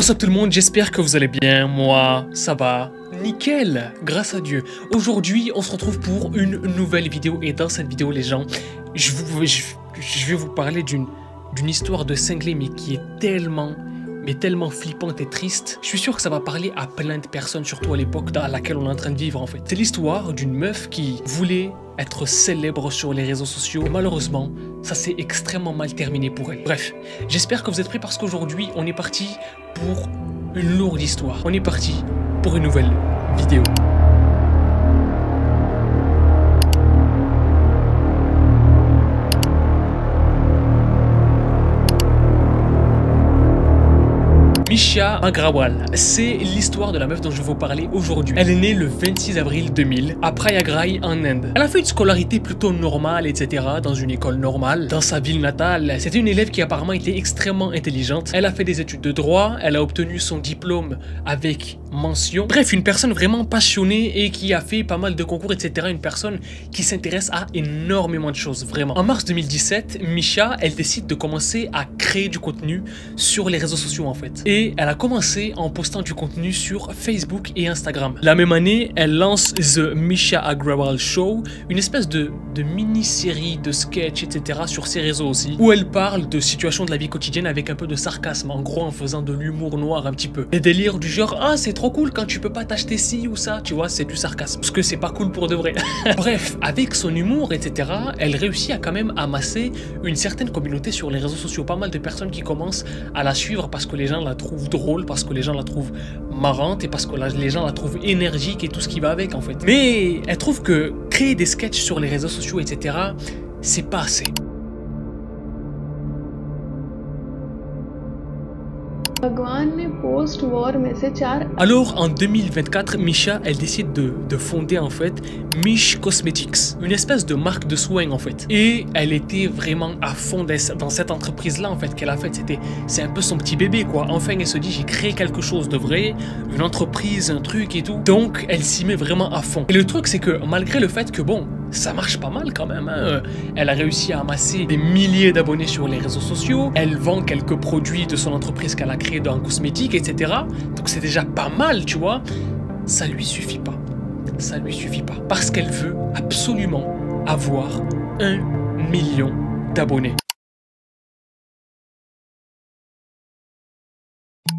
What's up tout le monde, j'espère que vous allez bien, moi ça va nickel, grâce à Dieu. Aujourd'hui on se retrouve pour une nouvelle vidéo et dans cette vidéo les gens, je vais vous parler d'une histoire de cinglé mais qui est tellement flippante et triste. Je suis sûr que ça va parler à plein de personnes, surtout à l'époque dans laquelle on est en train de vivre en fait. C'est l'histoire d'une meuf qui voulait être célèbre sur les réseaux sociaux. Et malheureusement, ça s'est extrêmement mal terminé pour elle. Bref, j'espère que vous êtes prêts parce qu'aujourd'hui, on est parti pour une lourde histoire. On est parti pour une nouvelle vidéo. Misha Agrawal, c'est l'histoire de la meuf dont je vais vous parler aujourd'hui. Elle est née le 26 avril 2000 à Prayagraj en Inde. Elle a fait une scolarité plutôt normale, etc. dans une école normale, dans sa ville natale. C'était une élève qui apparemment était extrêmement intelligente. Elle a fait des études de droit, elle a obtenu son diplôme avec mention. Bref, une personne vraiment passionnée et qui a fait pas mal de concours, etc. Une personne qui s'intéresse à énormément de choses, vraiment. En mars 2017, Misha, elle décide de commencer à créer du contenu sur les réseaux sociaux en fait. Et elle a commencé en postant du contenu sur Facebook et Instagram. La même année, elle lance The Misha Agrawal Show, une espèce de mini-série de sketch, etc. sur ses réseaux aussi, où elle parle de situations de la vie quotidienne avec un peu de sarcasme, en gros en faisant de l'humour noir un petit peu. Des délires du genre « Ah, c'est trop cool quand tu peux pas t'acheter ci ou ça », tu vois, c'est du sarcasme, parce que c'est pas cool pour de vrai. Bref, avec son humour, etc., elle réussit à quand même amasser une certaine communauté sur les réseaux sociaux. Pas mal de personnes qui commencent à la suivre parce que les gens la trouvent drôle, parce que les gens la trouvent marrante et parce que les gens la trouvent énergique et tout ce qui va avec en fait. Mais elle trouve que créer des sketchs sur les réseaux sociaux, etc., c'est pas assez. Alors en 2024, Misha elle décide de fonder en fait Mish Cosmetics, une espèce de marque de soins en fait. Et elle était vraiment à fond dans cette entreprise là en fait qu'elle a faite. C'est un peu son petit bébé quoi. Enfin elle se dit j'ai créé quelque chose de vrai, une entreprise, un truc et tout. Donc elle s'y met vraiment à fond. Et le truc c'est que malgré le fait que bon, ça marche pas mal quand même, hein. Elle a réussi à amasser des milliers d'abonnés sur les réseaux sociaux. Elle vend quelques produits de son entreprise qu'elle a créé dans cosmétique, etc. Donc c'est déjà pas mal, tu vois. Ça lui suffit pas. Ça lui suffit pas. Parce qu'elle veut absolument avoir 1 million d'abonnés.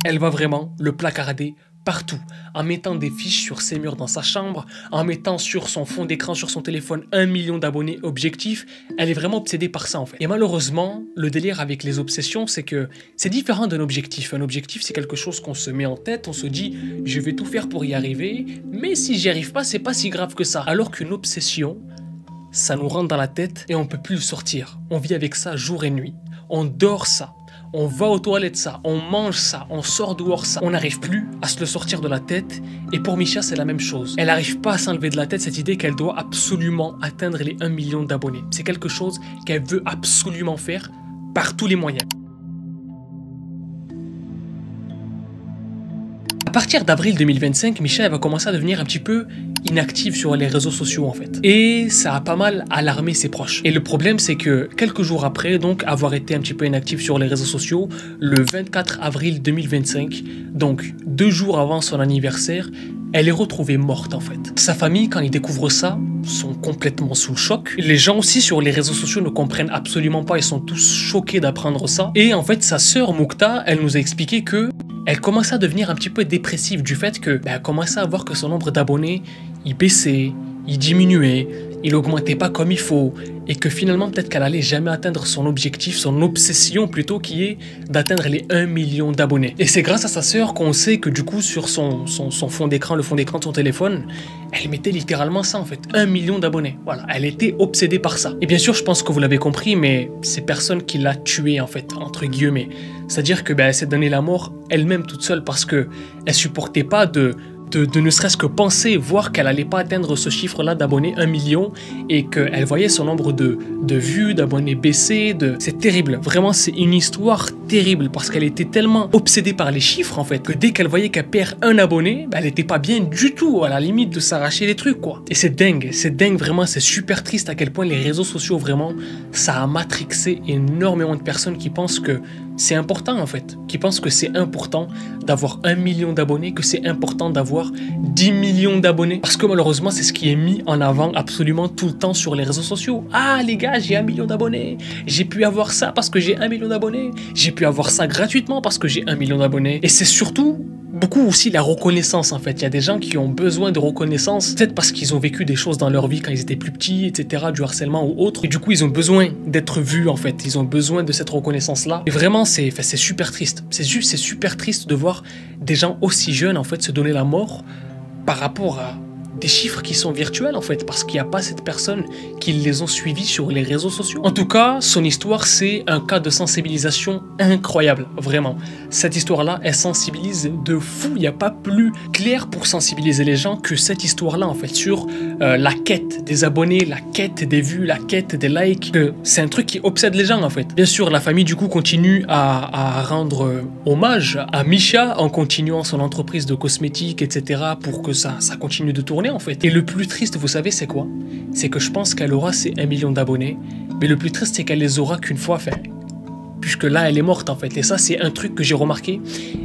Elle va vraiment le placarder partout, en mettant des fiches sur ses murs dans sa chambre, en mettant sur son fond d'écran, sur son téléphone, 1 million d'abonnés objectifs. Elle est vraiment obsédée par ça en fait. Et malheureusement, le délire avec les obsessions, c'est que c'est différent d'un objectif. Un objectif, c'est quelque chose qu'on se met en tête, on se dit, je vais tout faire pour y arriver, mais si j'y arrive pas, c'est pas si grave que ça. Alors qu'une obsession, ça nous rentre dans la tête et on peut plus le sortir. On vit avec ça jour et nuit. On dort ça. On va aux toilettes ça, on mange ça, on sort dehors ça. On n'arrive plus à se le sortir de la tête. Et pour Misha, c'est la même chose. Elle n'arrive pas à s'enlever de la tête cette idée qu'elle doit absolument atteindre les 1 million d'abonnés. C'est quelque chose qu'elle veut absolument faire par tous les moyens. À partir d'avril 2025, Misha elle va commencer à devenir un petit peu inactive sur les réseaux sociaux en fait. Et ça a pas mal alarmé ses proches. Et le problème c'est que quelques jours après, donc avoir été un petit peu inactive sur les réseaux sociaux, le 24 avril 2025, donc 2 jours avant son anniversaire, elle est retrouvée morte en fait. Sa famille, quand ils découvrent ça, sont complètement sous le choc. Les gens aussi sur les réseaux sociaux ne comprennent absolument pas, ils sont tous choqués d'apprendre ça. Et en fait, sa sœur Moukta, elle nous a expliqué que elle commençait à devenir un petit peu dépressive du fait que elle commençait à voir que son nombre d'abonnés, il baissait, il diminuait, il augmentait pas comme il faut et que finalement peut-être qu'elle allait jamais atteindre son objectif, son obsession plutôt qui est d'atteindre les 1 million d'abonnés. Et c'est grâce à sa sœur qu'on sait que du coup sur son fond d'écran, le fond d'écran de son téléphone, elle mettait littéralement ça en fait, 1 million d'abonnés. Voilà, elle était obsédée par ça. Et bien sûr je pense que vous l'avez compris, mais c'est personne qui l'a tuée en fait, entre guillemets. C'est-à-dire que elle s'est donné la mort elle-même toute seule parce que elle supportait pas de ne serait-ce que penser, voir qu'elle allait pas atteindre ce chiffre-là d'abonnés, 1 million, et qu'elle voyait son nombre de vues, d'abonnés baisser. C'est terrible, vraiment c'est une histoire terrible parce qu'elle était tellement obsédée par les chiffres en fait, que dès qu'elle voyait qu'elle perd un abonné, elle était pas bien du tout, à la limite de s'arracher les trucs quoi. Et c'est dingue vraiment, c'est super triste à quel point les réseaux sociaux vraiment, ça a matrixé énormément de personnes qui pensent que c'est important en fait, qui pensent que c'est important d'avoir 1 million d'abonnés, que c'est important d'avoir 10 millions d'abonnés. Parce que malheureusement, c'est ce qui est mis en avant absolument tout le temps sur les réseaux sociaux. Ah les gars, j'ai 1 million d'abonnés, j'ai pu avoir ça parce que j'ai 1 million d'abonnés, j'ai pu avoir ça gratuitement parce que j'ai 1 million d'abonnés. Et c'est surtout beaucoup aussi la reconnaissance en fait. Il y a des gens qui ont besoin de reconnaissance, peut-être parce qu'ils ont vécu des choses dans leur vie quand ils étaient plus petits, etc., du harcèlement ou autre. Et du coup, ils ont besoin d'être vus en fait. Ils ont besoin de cette reconnaissance-là. Et vraiment, c'est super triste. C'est super triste de voir des gens aussi jeunes en fait se donner la mort par rapport à des chiffres qui sont virtuels en fait, parce qu'il n'y a pas cette personne qui les ont suivis sur les réseaux sociaux. En tout cas, son histoire, c'est un cas de sensibilisation incroyable, vraiment. Cette histoire-là, elle sensibilise de fou. Il n'y a pas plus clair pour sensibiliser les gens que cette histoire-là en fait, sur la quête des abonnés, la quête des vues, la quête des likes. C'est un truc qui obsède les gens en fait. Bien sûr, la famille du coup continue à rendre hommage à Misha en continuant son entreprise de cosmétiques, etc., pour que ça continue de tourner en fait. Et le plus triste, vous savez, c'est quoi? C'est que je pense qu'elle aura ses 1 million d'abonnés, mais le plus triste, c'est qu'elle les aura qu'une fois, puisque là, elle est morte en fait. Et ça, c'est un truc que j'ai remarqué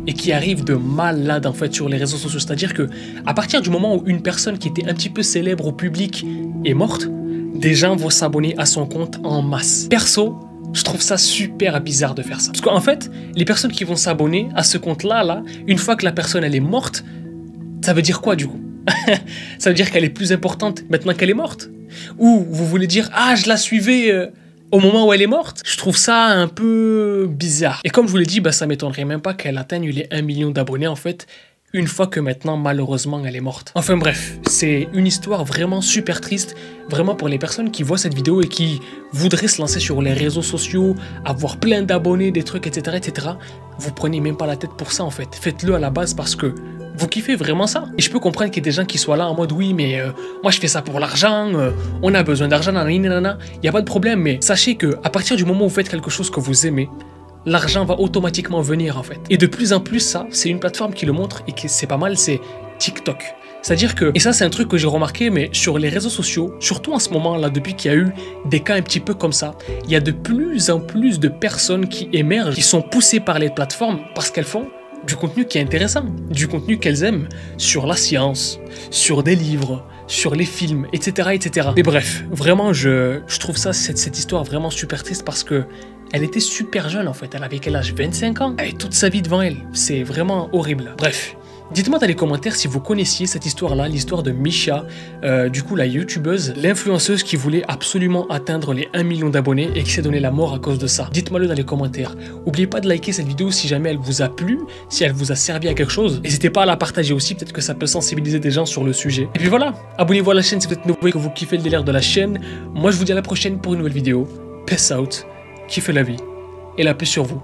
et qui arrive de malade en fait sur les réseaux sociaux. C'est-à-dire que à partir du moment où une personne qui était un petit peu célèbre au public est morte, des gens vont s'abonner à son compte en masse. Perso, je trouve ça super bizarre de faire ça. Parce qu'en fait, les personnes qui vont s'abonner à ce compte-là, une fois que la personne elle est morte, ça veut dire quoi du coup? Ça veut dire qu'elle est plus importante maintenant qu'elle est morte? Ou vous voulez dire, ah, je la suivais au moment où elle est morte? Je trouve ça un peu bizarre. Et comme je vous l'ai dit, bah, ça m'étonnerait même pas qu'elle atteigne les 1 million d'abonnés en fait, une fois que maintenant, malheureusement, elle est morte. Enfin bref, c'est une histoire vraiment super triste, vraiment pour les personnes qui voient cette vidéo et qui voudraient se lancer sur les réseaux sociaux, avoir plein d'abonnés, des trucs, etc., etc. Vous prenez même pas la tête pour ça en fait. Faites-le à la base parce que vous kiffez vraiment ça. Et je peux comprendre qu'il y ait des gens qui soient là en mode oui, mais moi je fais ça pour l'argent, on a besoin d'argent, nanana. Il n'y a pas de problème, mais sachez que à partir du moment où vous faites quelque chose que vous aimez, l'argent va automatiquement venir en fait. Et de plus en plus, ça, c'est une plateforme qui le montre et qui c'est pas mal, c'est TikTok. C'est-à-dire que, et ça c'est un truc que j'ai remarqué, mais sur les réseaux sociaux, surtout en ce moment-là, depuis qu'il y a eu des cas un petit peu comme ça, il y a de plus en plus de personnes qui émergent, qui sont poussées par les plateformes parce qu'elles font du contenu qui est intéressant, du contenu qu'elles aiment, sur la science, sur des livres, sur les films, etc., etc. Mais bref, vraiment, je trouve ça, cette histoire vraiment super triste parce que elle était super jeune en fait, elle avait quel âge? 25 ans? Elle avait toute sa vie devant elle, c'est vraiment horrible. Bref, dites-moi dans les commentaires si vous connaissiez cette histoire-là, l'histoire de Misha, du coup la youtubeuse, l'influenceuse qui voulait absolument atteindre les 1 million d'abonnés et qui s'est donné la mort à cause de ça. Dites-moi-le dans les commentaires. N'oubliez pas de liker cette vidéo si jamais elle vous a plu, si elle vous a servi à quelque chose. N'hésitez pas à la partager aussi, peut-être que ça peut sensibiliser des gens sur le sujet. Et puis voilà, abonnez-vous à la chaîne si vous êtes nouveau et que vous kiffez le délire de la chaîne. Moi je vous dis à la prochaine pour une nouvelle vidéo. Peace out, kiffez la vie et la paix sur vous.